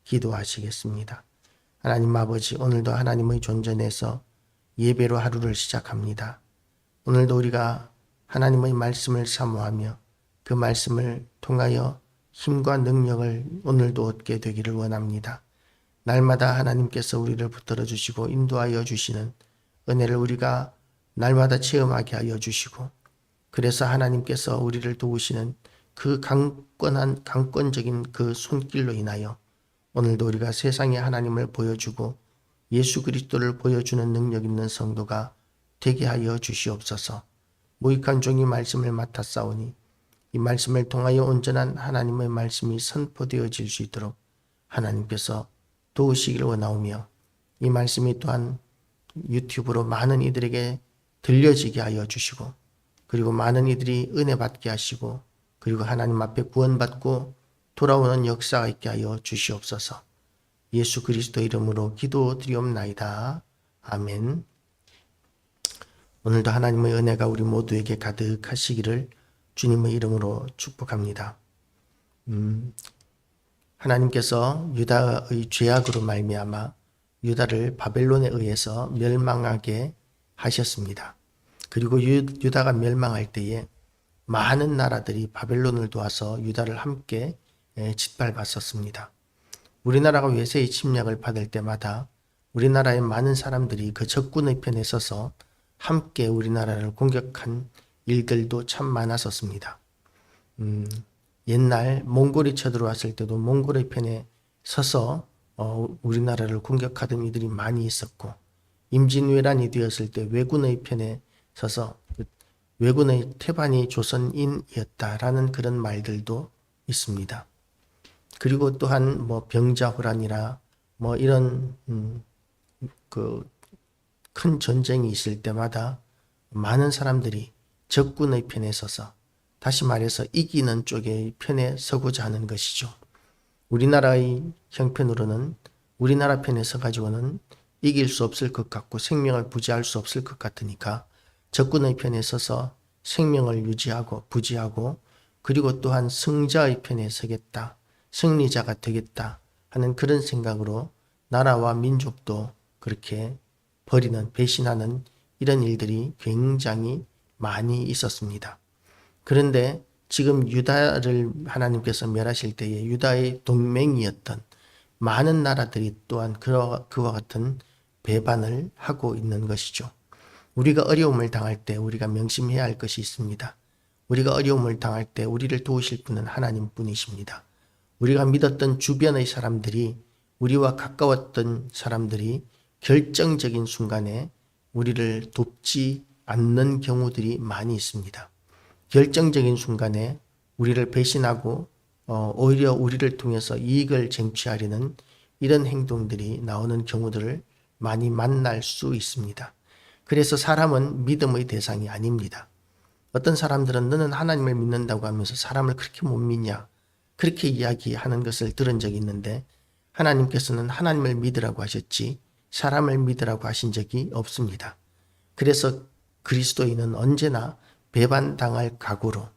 기도하시겠습니다. 하나님 아버지, 오늘도 하나님의 존재 내서 예배로 하루를 시작합니다. 오늘도 우리가 하나님의 말씀을 사모하며 그 말씀을 통하여 힘과 능력을 오늘도 얻게 되기를 원합니다. 날마다 하나님께서 우리를 붙들어 주시고 인도하여 주시는 은혜를 우리가 날마다 체험하게 하여 주시고, 그래서 하나님께서 우리를 도우시는 그 강권적인 그 손길로 인하여 오늘도 우리가 세상에 하나님을 보여주고 예수 그리스도를 보여주는 능력 있는 성도가 되게 하여 주시옵소서. 무익한 종이 말씀을 맡았사오니 이 말씀을 통하여 온전한 하나님의 말씀이 선포되어질 수 있도록 하나님께서 도우시기를 원하오며, 이 말씀이 또한 유튜브로 많은 이들에게 들려지게 하여 주시고, 그리고 많은 이들이 은혜 받게 하시고, 그리고 하나님 앞에 구원받고 돌아오는 역사가 있게 하여 주시옵소서. 예수 그리스도 이름으로 기도드리옵나이다. 아멘. 오늘도 하나님의 은혜가 우리 모두에게 가득하시기를 주님의 이름으로 축복합니다. 하나님께서 유다의 죄악으로 말미암아 유다를 바벨론에 의해서 멸망하게 하셨습니다. 그리고 유다가 멸망할 때에 많은 나라들이 바벨론을 도와서 유다를 함께 짓밟았었습니다. 우리나라가 외세의 침략을 받을 때마다 우리나라의 많은 사람들이 그 적군의 편에 서서 함께 우리나라를 공격한 일들도 참 많았었습니다. 옛날 몽골이 쳐들어왔을 때도 몽골의 편에 서서 우리나라를 공격하던 이들이 많이 있었고, 임진왜란이 되었을 때 왜군의 편에 서서 왜군의 태반이 조선인이었다라는 그런 말들도 있습니다. 그리고 또한 병자호란이라 이런 그 큰 전쟁이 있을 때마다 많은 사람들이 적군의 편에 서서, 다시 말해서 이기는 쪽의 편에 서고자 하는 것이죠. 우리나라의 형편으로는 우리나라 편에 서가지고는 이길 수 없을 것 같고 생명을 부지할 수 없을 것 같으니까 적군의 편에 서서 생명을 유지하고 부지하고, 그리고 또한 승자의 편에 서겠다, 승리자가 되겠다 하는 그런 생각으로 나라와 민족도 그렇게 버리는, 배신하는 이런 일들이 굉장히 많이 있었습니다. 그런데 지금 유다를 하나님께서 멸하실 때에 유다의 동맹이었던 많은 나라들이 또한 그와 같은 배반을 하고 있는 것이죠. 우리가 어려움을 당할 때 우리가 명심해야 할 것이 있습니다. 우리가 어려움을 당할 때 우리를 도우실 분은 하나님뿐이십니다. 우리가 믿었던 주변의 사람들이, 우리와 가까웠던 사람들이 결정적인 순간에 우리를 돕지 않는 경우들이 많이 있습니다. 결정적인 순간에 우리를 배신하고 오히려 우리를 통해서 이익을 쟁취하려는 이런 행동들이 나오는 경우들을 많이 만날 수 있습니다. 그래서 사람은 믿음의 대상이 아닙니다. 어떤 사람들은 너는 하나님을 믿는다고 하면서 사람을 그렇게 못 믿냐, 그렇게 이야기하는 것을 들은 적이 있는데, 하나님께서는 하나님을 믿으라고 하셨지 사람을 믿으라고 하신 적이 없습니다. 그래서 그리스도인은 언제나 배반당할 각오로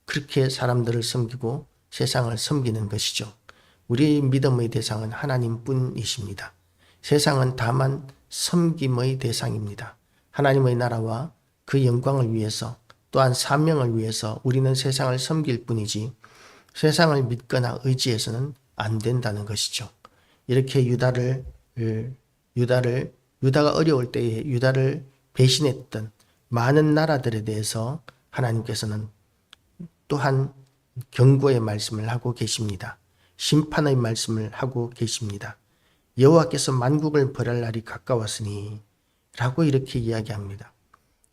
그렇게 사람들을 섬기고 세상을 섬기는 것이죠. 우리의 믿음의 대상은 하나님뿐이십니다. 세상은 다만 섬김의 대상입니다. 하나님의 나라와 그 영광을 위해서, 또한 사명을 위해서 우리는 세상을 섬길 뿐이지 세상을 믿거나 의지해서는 안 된다는 것이죠. 이렇게 유다가 어려울 때에 유다를 배신했던 많은 나라들에 대해서 하나님께서는 또한 경고의 말씀을 하고 계십니다. 심판의 말씀을 하고 계십니다. 여호와께서 만국을 벌할 날이 가까웠으니 라고 이렇게 이야기합니다.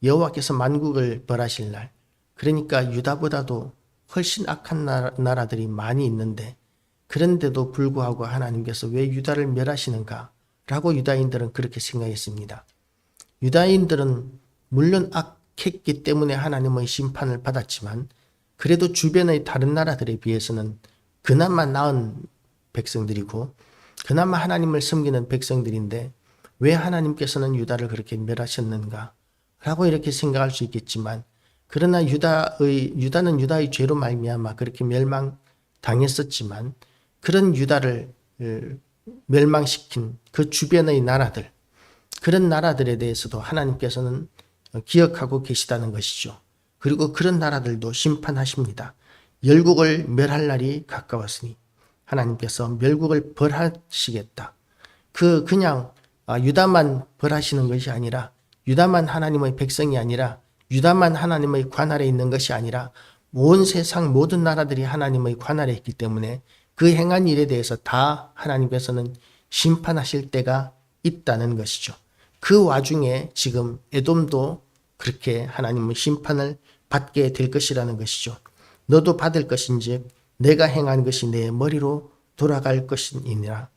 여호와께서 만국을 벌하실 날, 그러니까 유다보다도 훨씬 악한 나라들이 많이 있는데, 그런데도 불구하고 하나님께서 왜 유다를 멸하시는가 라고 유다인들은 그렇게 생각했습니다. 유다인들은 물론 악했기 때문에 하나님의 심판을 받았지만, 그래도 주변의 다른 나라들에 비해서는 그나마 나은 백성들이고 그나마 하나님을 섬기는 백성들인데 왜 하나님께서는 유다를 그렇게 멸하셨는가 라고 이렇게 생각할 수 있겠지만, 그러나 유다는 유다의 죄로 말미암아 그렇게 멸망당했었지만, 그런 유다를 멸망시킨 그 주변의 나라들, 그런 나라들에 대해서도 하나님께서는 기억하고 계시다는 것이죠. 그리고 그런 나라들도 심판하십니다. 열국을 멸할 날이 가까웠으니 하나님께서 멸국을 벌하시겠다. 그냥 유다만 벌하시는 것이 아니라, 유다만 하나님의 백성이 아니라, 유다만 하나님의 관 아래 있는 것이 아니라 온 세상 모든 나라들이 하나님의 관 아래 있기 때문에 그 행한 일에 대해서 다 하나님께서는 심판하실 때가 있다는 것이죠. 그 와중에 지금 에돔도 그렇게 하나님의 심판을 받게 될 것이라는 것이죠. 너도 받을 것인즉 내가 행한 것이 내 머리로 돌아갈 것이니라.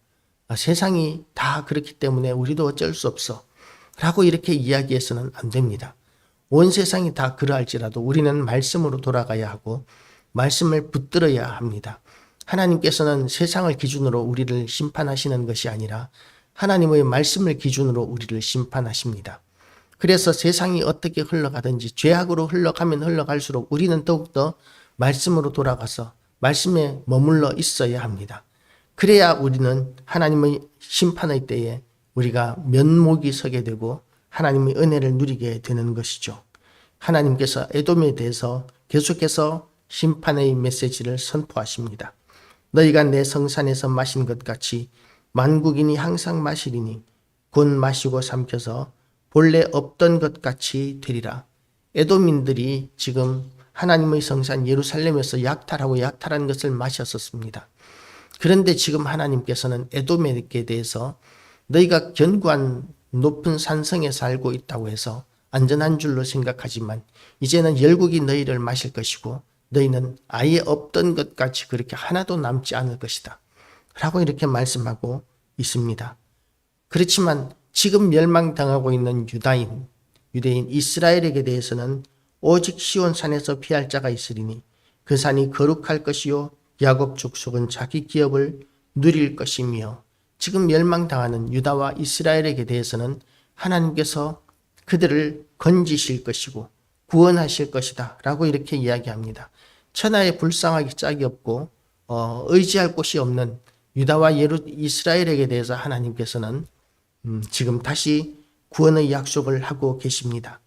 세상이 다 그렇기 때문에 우리도 어쩔 수 없어 라고 이렇게 이야기해서는 안 됩니다. 온 세상이 다 그러할지라도 우리는 말씀으로 돌아가야 하고 말씀을 붙들어야 합니다. 하나님께서는 세상을 기준으로 우리를 심판하시는 것이 아니라 하나님의 말씀을 기준으로 우리를 심판하십니다. 그래서 세상이 어떻게 흘러가든지 죄악으로 흘러가면 흘러갈수록 우리는 더욱더 말씀으로 돌아가서 말씀에 머물러 있어야 합니다. 그래야 우리는 하나님의 심판의 때에 우리가 면목이 서게 되고 하나님의 은혜를 누리게 되는 것이죠. 하나님께서 에돔에 대해서 계속해서 심판의 메시지를 선포하십니다. 너희가 내 성산에서 마신 것 같이 만국인이 항상 마시리니 곧 마시고 삼켜서 본래 없던 것 같이 되리라. 에돔인들이 지금 하나님의 성산 예루살렘에서 약탈한 것을 마셨었습니다. 그런데 지금 하나님께서는 에돔에게 대해서 너희가 견고한 높은 산성에 살고 있다고 해서 안전한 줄로 생각하지만 이제는 열국이 너희를 마실 것이고 너희는 아예 없던 것 같이 그렇게 하나도 남지 않을 것이다 라고 이렇게 말씀하고 있습니다. 그렇지만 지금 멸망당하고 있는 유대인 이스라엘에게 대해서는 오직 시온산에서 피할 자가 있으리니 그 산이 거룩할 것이요 야곱 족속은 자기 기업을 누릴 것이며, 지금 멸망당하는 유다와 이스라엘에게 대해서는 하나님께서 그들을 건지실 것이고 구원하실 것이다 라고 이렇게 이야기합니다. 천하에 불쌍하기 짝이 없고 의지할 곳이 없는 유다와 이스라엘에게 대해서 하나님께서는 지금 다시 구원의 약속을 하고 계십니다.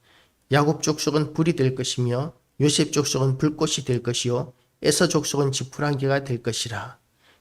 야곱 족속은 불이 될 것이며 요셉 족속은 불꽃이 될 것이요 에서 족속은 지푸라기가 될 것이라.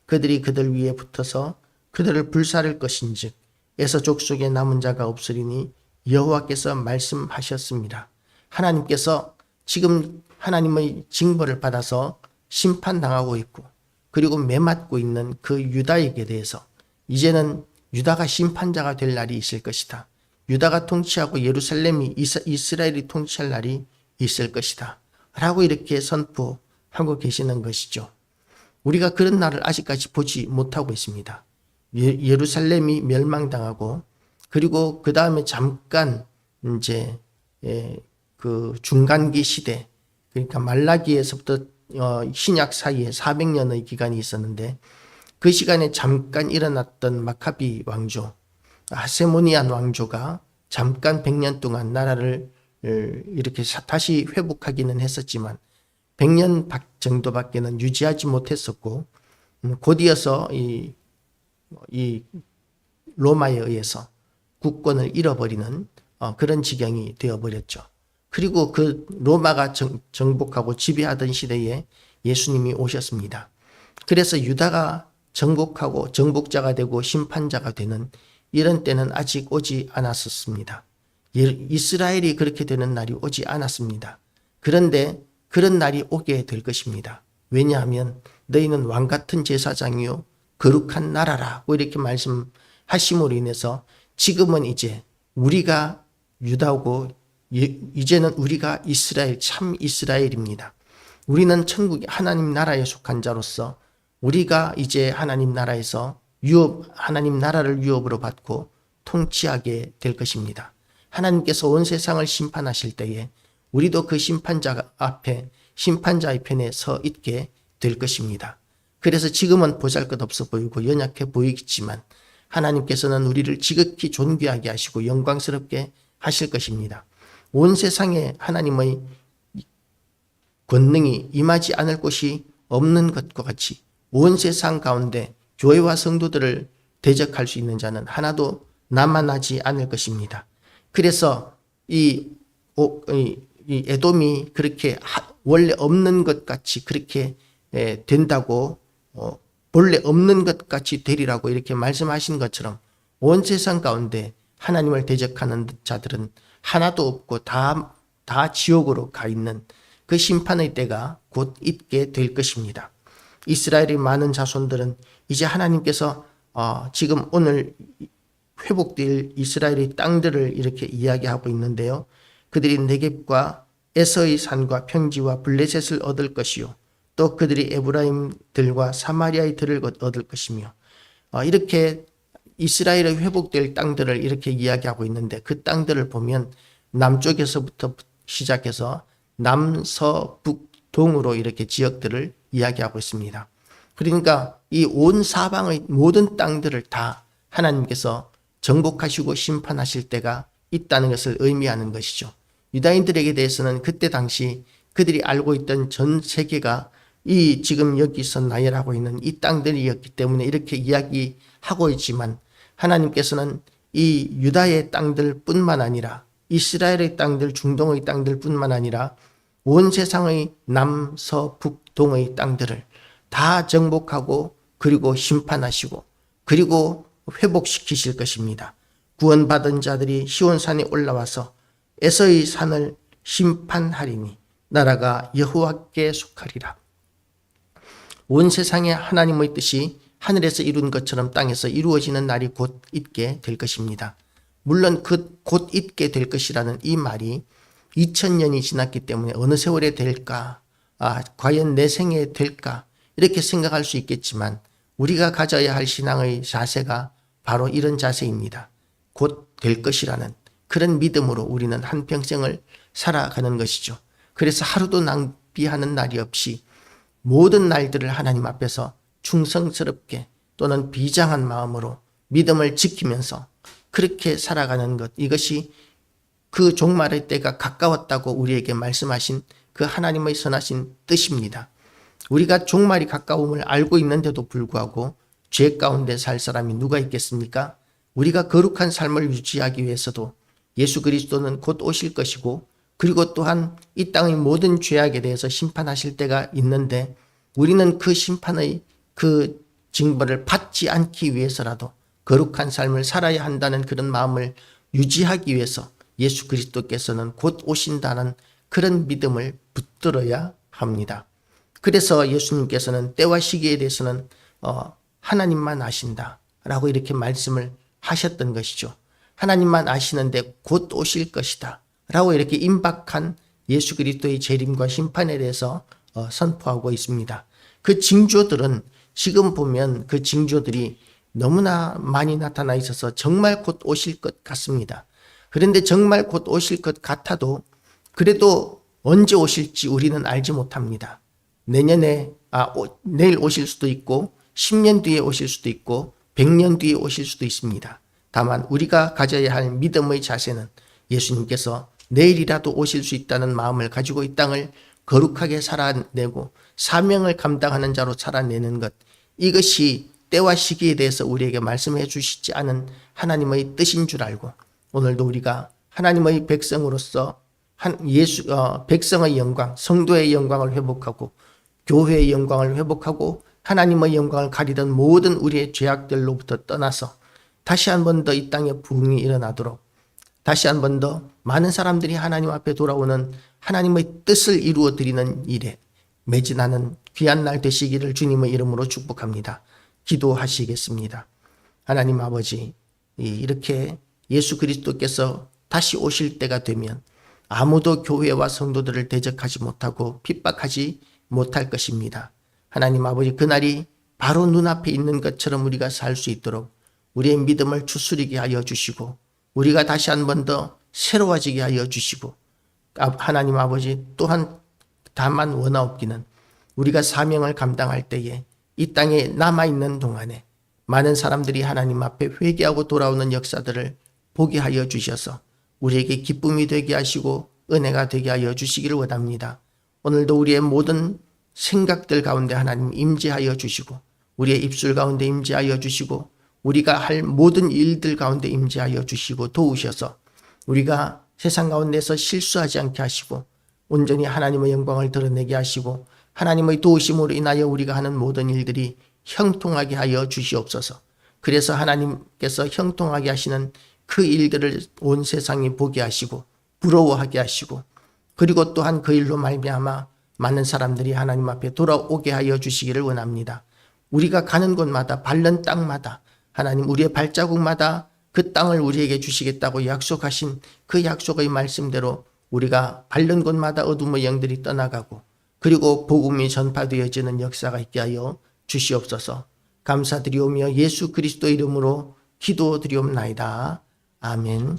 그들이 그들 위에 붙어서 그들을 불사를 것인즉 에서 족속에 남은 자가 없으리니 여호와께서 말씀하셨습니다. 하나님께서 지금 하나님의 징벌을 받아서 심판당하고 있고 그리고 매맞고 있는 그 유다에게 대해서 이제는 유다가 심판자가 될 날이 있을 것이다. 유다가 통치하고 예루살렘이 이스라엘이 통치할 날이 있을 것이다 라고 이렇게 선포하고 계시는 것이죠. 우리가 그런 날을 아직까지 보지 못하고 있습니다. 예루살렘이 멸망당하고 그리고 그 다음에 잠깐 이제 그 중간기 시대, 그러니까 말라기에서부터 신약 사이에 400년의 기간이 있었는데 그 시간에 잠깐 일어났던 마카비 왕조, 하세모니안 왕조가 잠깐 100년 동안 나라를 이렇게 다시 회복하기는 했었지만 100년 정도밖에는 유지하지 못했었고 곧이어서 이 로마에 의해서 국권을 잃어버리는 그런 지경이 되어버렸죠. 그리고 그 로마가 정복하고 지배하던 시대에 예수님이 오셨습니다. 그래서 유다가 정복하고 정복자가 되고 심판자가 되는 이런 때는 아직 오지 않았었습니다. 이스라엘이 그렇게 되는 날이 오지 않았습니다. 그런데 그런 날이 오게 될 것입니다. 왜냐하면 너희는 왕같은 제사장이요 거룩한 나라라고 이렇게 말씀하심으로 인해서 지금은 이제 우리가 유다고 이제는 우리가 이스라엘, 참 이스라엘입니다. 우리는 천국 하나님 나라에 속한 자로서 우리가 이제 하나님 나라에서 하나님 나라를 유업으로 받고 통치하게 될 것입니다. 하나님께서 온 세상을 심판하실 때에 우리도 그 심판자 앞에 심판자의 편에 서 있게 될 것입니다. 그래서 지금은 보잘것없어 보이고 연약해 보이겠지만 하나님께서는 우리를 지극히 존귀하게 하시고 영광스럽게 하실 것입니다. 온 세상에 하나님의 권능이 임하지 않을 곳이 없는 것과 같이 온 세상 가운데 교회와 성도들을 대적할 수 있는 자는 하나도 남아나지 않을 것입니다. 그래서 이 에돔이 그렇게 원래 없는 것 같이 그렇게 된다고 본래 없는 것 같이 되리라고 이렇게 말씀하신 것처럼 온 세상 가운데 하나님을 대적하는 자들은 하나도 없고 다 지옥으로 가 있는 그 심판의 때가 곧 있게 될 것입니다. 이스라엘의 많은 자손들은 이제 하나님께서 지금 오늘 회복될 이스라엘의 땅들을 이렇게 이야기하고 있는데요. 그들이 네겝과 에서의 산과 평지와 블레셋을 얻을 것이요 또 그들이 에브라임들과 사마리아의 들을 얻을 것이며 이렇게 이스라엘의 회복될 땅들을 이렇게 이야기하고 있는데 그 땅들을 보면 남쪽에서부터 시작해서 남서북동으로 이렇게 지역들을 이야기하고 있습니다. 그러니까 이 온 사방의 모든 땅들을 다 하나님께서 정복하시고 심판하실 때가 있다는 것을 의미하는 것이죠. 유다인들에게 대해서는 그때 당시 그들이 알고 있던 전 세계가 이 지금 여기서 나열하고 있는 이 땅들이었기 때문에 이렇게 이야기하고 있지만 하나님께서는 이 유다의 땅들뿐만 아니라 이스라엘의 땅들, 중동의 땅들뿐만 아니라 온 세상의 남서북동의 땅들을 다 정복하고 그리고 심판하시고 그리고 회복시키실 것입니다. 구원받은 자들이 시온산에 올라와서 에서의 산을 심판하리니 나라가 여호와께 속하리라. 온 세상에 하나님의 뜻이 하늘에서 이룬 것처럼 땅에서 이루어지는 날이 곧 있게 될 것입니다. 물론 그 곧 있게 될 것이라는 이 말이 2000년이 지났기 때문에 어느 세월에 될까? 과연 내 생에 될까? 이렇게 생각할 수 있겠지만 우리가 가져야 할 신앙의 자세가 바로 이런 자세입니다. 곧 될 것이라는 그런 믿음으로 우리는 한평생을 살아가는 것이죠. 그래서 하루도 낭비하는 날이 없이 모든 날들을 하나님 앞에서 충성스럽게 또는 비장한 마음으로 믿음을 지키면서 그렇게 살아가는 것, 이것이 그 종말의 때가 가까웠다고 우리에게 말씀하신 그 하나님의 선하신 뜻입니다. 우리가 종말이 가까움을 알고 있는데도 불구하고 죄 가운데 살 사람이 누가 있겠습니까? 우리가 거룩한 삶을 유지하기 위해서도 예수 그리스도는 곧 오실 것이고 그리고 또한 이 땅의 모든 죄악에 대해서 심판하실 때가 있는데 우리는 그 심판의 그 징벌을 받지 않기 위해서라도 거룩한 삶을 살아야 한다는 그런 마음을 유지하기 위해서 예수 그리스도께서는 곧 오신다는 그런 믿음을 붙들어야 합니다. 그래서 예수님께서는 때와 시기에 대해서는 하나님만 아신다라고 이렇게 말씀을 하셨던 것이죠. 하나님만 아시는데 곧 오실 것이다 라고 이렇게 임박한 예수 그리스도의 재림과 심판에 대해서 선포하고 있습니다. 그 징조들은 지금 보면 그 징조들이 너무나 많이 나타나 있어서 정말 곧 오실 것 같습니다. 그런데 정말 곧 오실 것 같아도 그래도 언제 오실지 우리는 알지 못합니다. 내년에 내일 오실 수도 있고 10년 뒤에 오실 수도 있고 100년 뒤에 오실 수도 있습니다. 다만 우리가 가져야 할 믿음의 자세는 예수님께서 내일이라도 오실 수 있다는 마음을 가지고 이 땅을 거룩하게 살아내고 사명을 감당하는 자로 살아내는 것, 이것이 때와 시기에 대해서 우리에게 말씀해 주시지 않은 하나님의 뜻인 줄 알고 오늘도 우리가 하나님의 백성으로서 백성의 영광, 성도의 영광을 회복하고 교회의 영광을 회복하고 하나님의 영광을 가리던 모든 우리의 죄악들로부터 떠나서 다시 한 번 더 이 땅에 부흥이 일어나도록 다시 한 번 더 많은 사람들이 하나님 앞에 돌아오는 하나님의 뜻을 이루어 드리는 일에 매진하는 귀한 날 되시기를 주님의 이름으로 축복합니다. 기도하시겠습니다. 하나님 아버지, 이렇게 예수 그리스도께서 다시 오실 때가 되면 아무도 교회와 성도들을 대적하지 못하고 핍박하지 못할 것입니다. 하나님 아버지, 그날이 바로 눈앞에 있는 것처럼 우리가 살 수 있도록 우리의 믿음을 추스리게 하여 주시고 우리가 다시 한 번 더 새로워지게 하여 주시고 하나님 아버지, 또한 다만 원하옵기는 우리가 사명을 감당할 때에 이 땅에 남아있는 동안에 많은 사람들이 하나님 앞에 회개하고 돌아오는 역사들을 보게 하여 주셔서 우리에게 기쁨이 되게 하시고 은혜가 되게 하여 주시기를 원합니다. 오늘도 우리의 모든 생각들 가운데 하나님 임재하여 주시고 우리의 입술 가운데 임재하여 주시고 우리가 할 모든 일들 가운데 임재하여 주시고 도우셔서 우리가 세상 가운데서 실수하지 않게 하시고 온전히 하나님의 영광을 드러내게 하시고 하나님의 도우심으로 인하여 우리가 하는 모든 일들이 형통하게 하여 주시옵소서. 그래서 하나님께서 형통하게 하시는 그 일들을 온 세상이 보게 하시고 부러워하게 하시고 그리고 또한 그 일로 말미암아 많은 사람들이 하나님 앞에 돌아오게 하여 주시기를 원합니다. 우리가 가는 곳마다 밟는 땅마다 하나님 우리의 발자국마다 그 땅을 우리에게 주시겠다고 약속하신 그 약속의 말씀대로 우리가 밟는 곳마다 어둠의 영들이 떠나가고 그리고 복음이 전파되어지는 역사가 있게 하여 주시옵소서. 감사드리오며 예수 그리스도 이름으로 기도드리옵나이다. 아멘.